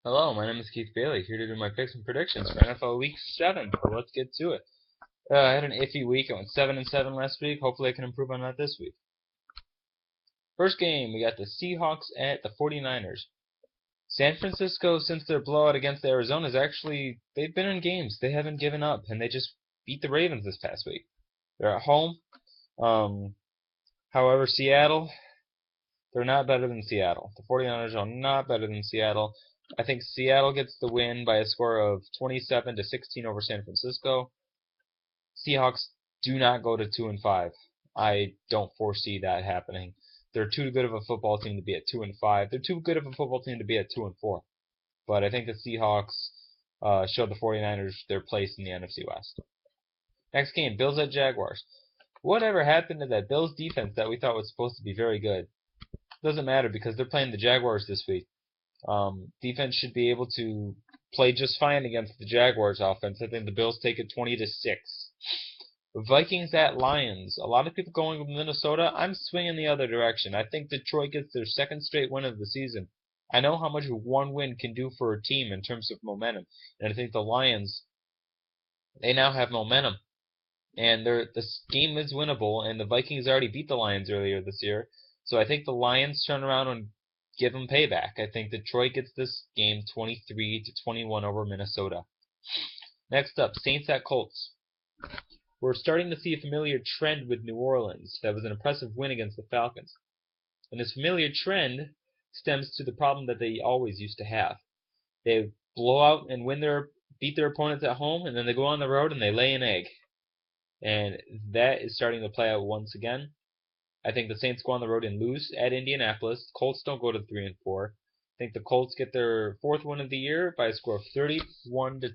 Hello, my name is Keith Bailey, here to do my picks and predictions for NFL Week 7. So let's get to it. I had an iffy week. I went 7-7 last week. Hopefully I can improve on that this week. First game, we got the Seahawks at the 49ers. San Francisco, since their blowout against Arizona, they've been in games. They haven't given up, and they just beat the Ravens this past week. They're at home. Um, However, Seattle, they're not better than Seattle. The 49ers are not better than Seattle. I think Seattle gets the win by a score of 27-16 over San Francisco. Seahawks do not go to 2-5. I don't foresee that happening. They're too good of a football team to be at 2-5. They're too good of a football team to be at 2-4. But I think the Seahawks showed the 49ers their place in the NFC West. Next game, Bills at Jaguars. Whatever happened to that Bills defense that we thought was supposed to be very good? Doesn't matter because they're playing the Jaguars this week. Defense should be able to play just fine against the Jaguars offense. I think the Bills take it 20-6. Vikings at Lions. A lot of people going with Minnesota. I'm swinging the other direction. I think Detroit gets their second straight win of the season. I know how much one win can do for a team in terms of momentum, and I think the Lions, they now have momentum, and this game is winnable. And the Vikings already beat the Lions earlier this year, so I think the Lions turn around and give them payback. I think Detroit gets this game 23-21 over Minnesota. Next up, Saints at Colts. We're starting to see a familiar trend with New Orleans. That was an impressive win against the Falcons. And this familiar trend stems to the problem that they always used to have. They blow out and beat their opponents at home, and then they go on the road and they lay an egg. And that is starting to play out once again. I think the Saints go on the road and lose at Indianapolis. Colts don't go to 3-4. I think the Colts get their fourth win of the year by a score of 31-20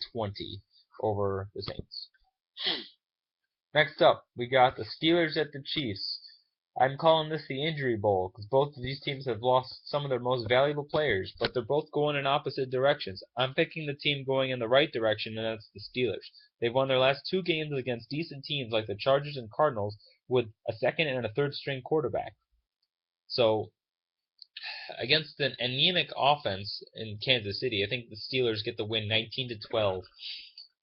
over the Saints. Next up, we got the Steelers at the Chiefs. I'm calling this the Injury Bowl because both of these teams have lost some of their most valuable players, but they're both going in opposite directions. I'm picking the team going in the right direction, and that's the Steelers. They've won their last two games against decent teams like the Chargers and Cardinals with a second and a third string quarterback. So, against an anemic offense in Kansas City, I think the Steelers get the win 19-12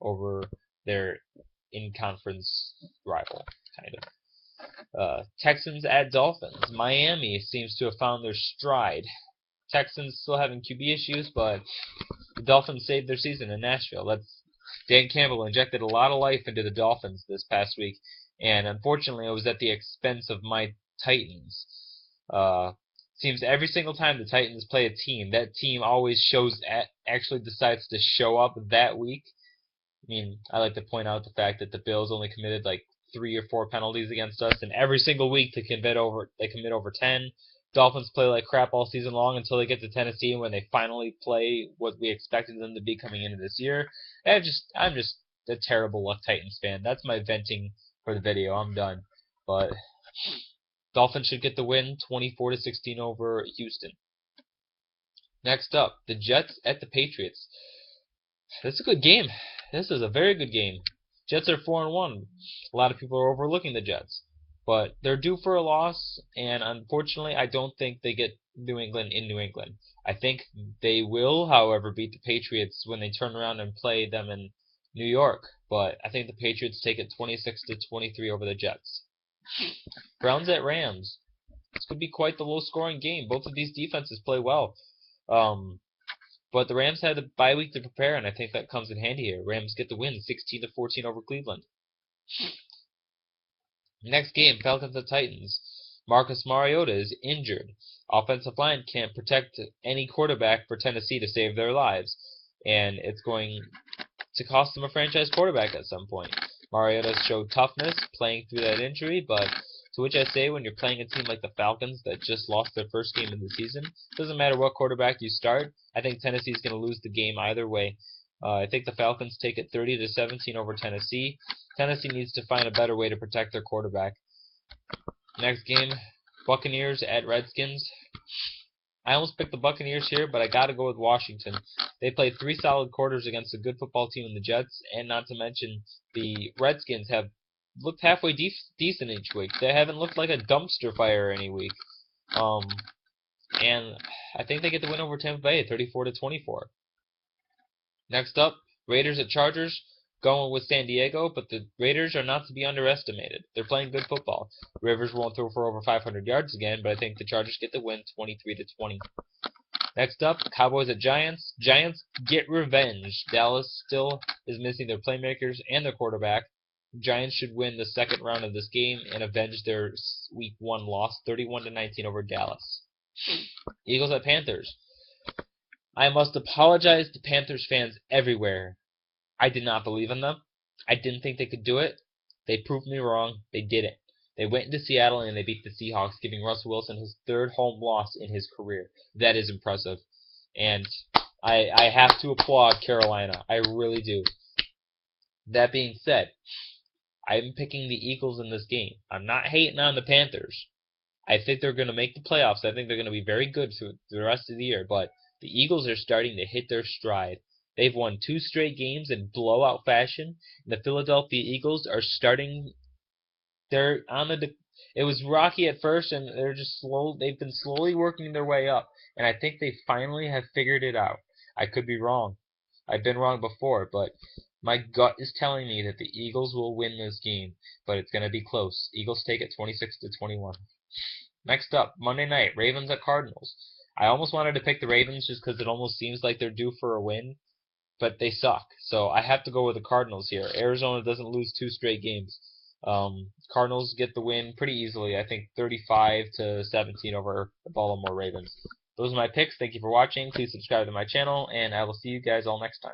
over their in-conference rival, kind of. Texans at Dolphins. Miami seems to have found their stride. Texans still having QB issues, but the Dolphins saved their season in Nashville. Dan Campbell injected a lot of life into the Dolphins this past week, and unfortunately, it was at the expense of my Titans. Seems every single time the Titans play a team, that team always actually decides to show up that week. I mean, I like to point out the fact that the Bills only committed like 3 or 4 penalties against us, and every single week they commit over 10. Dolphins play like crap all season long until they get to Tennessee when they finally play what we expected them to be coming into this year. I'm just a terrible luck Titans fan. That's my venting for the video. I'm done. But Dolphins should get the win 24-16 over Houston. Next up, the Jets at the Patriots. This is a good game. This is a very good game. Jets are 4-1. A lot of people are overlooking the Jets, but they're due for a loss, and unfortunately, I don't think they get New England in New England. I think they will, however, beat the Patriots when they turn around and play them in New York, but I think the Patriots take it 26-23 over the Jets. Browns at Rams. This could be quite the low-scoring game. Both of these defenses play well. But the Rams had a bye week to prepare, and I think that comes in handy here. Rams get the win 16-14 over Cleveland. Next game, Falcons at Titans. Marcus Mariota is injured. Offensive line can't protect any quarterback for Tennessee to save their lives, and it's going to cost them a franchise quarterback at some point. Mariota showed toughness playing through that injury, but to which I say when you're playing a team like the Falcons that just lost their first game of the season, it doesn't matter what quarterback you start. I think Tennessee's going to lose the game either way. I think the Falcons take it 30-17 over Tennessee. Tennessee needs to find a better way to protect their quarterback. Next game, Buccaneers at Redskins. I almost picked the Buccaneers here, but I got to go with Washington. They played 3 solid quarters against a good football team in the Jets, and not to mention the Redskins have looked halfway decent each week. They haven't looked like a dumpster fire any week. And I think they get the win over Tampa Bay, 34-24. Next up, Raiders at Chargers. Going with San Diego, but the Raiders are not to be underestimated. They're playing good football. Rivers won't throw for over 500 yards again, but I think the Chargers get the win 23-20. Next up, Cowboys at Giants. Giants get revenge. Dallas still is missing their playmakers and their quarterback. Giants should win the second round of this game and avenge their Week 1 loss, 31-19 over Dallas. Eagles at Panthers. I must apologize to Panthers fans everywhere. I did not believe in them. I didn't think they could do it. They proved me wrong. They did it. They went into Seattle and they beat the Seahawks, giving Russell Wilson his third home loss in his career. That is impressive. And I have to applaud Carolina. I really do. That being said, I'm picking the Eagles in this game. I'm not hating on the Panthers. I think they're going to make the playoffs. I think they're going to be very good through the rest of the year. But the Eagles are starting to hit their stride. They've won 2 straight games in blowout fashion. And the Philadelphia Eagles are starting. They're on the. It was rocky at first, and they're just slow. They've been slowly working their way up, and I think they finally have figured it out. I could be wrong. I've been wrong before, but my gut is telling me that the Eagles will win this game, but it's going to be close. Eagles take it 26-21. Next up, Monday night, Ravens at Cardinals. I almost wanted to pick the Ravens just because it almost seems like they're due for a win, but they suck. So I have to go with the Cardinals here. Arizona doesn't lose 2 straight games. Cardinals get the win pretty easily. I think 35-17 over the Baltimore Ravens. Those are my picks. Thank you for watching. Please subscribe to my channel, and I will see you guys all next time.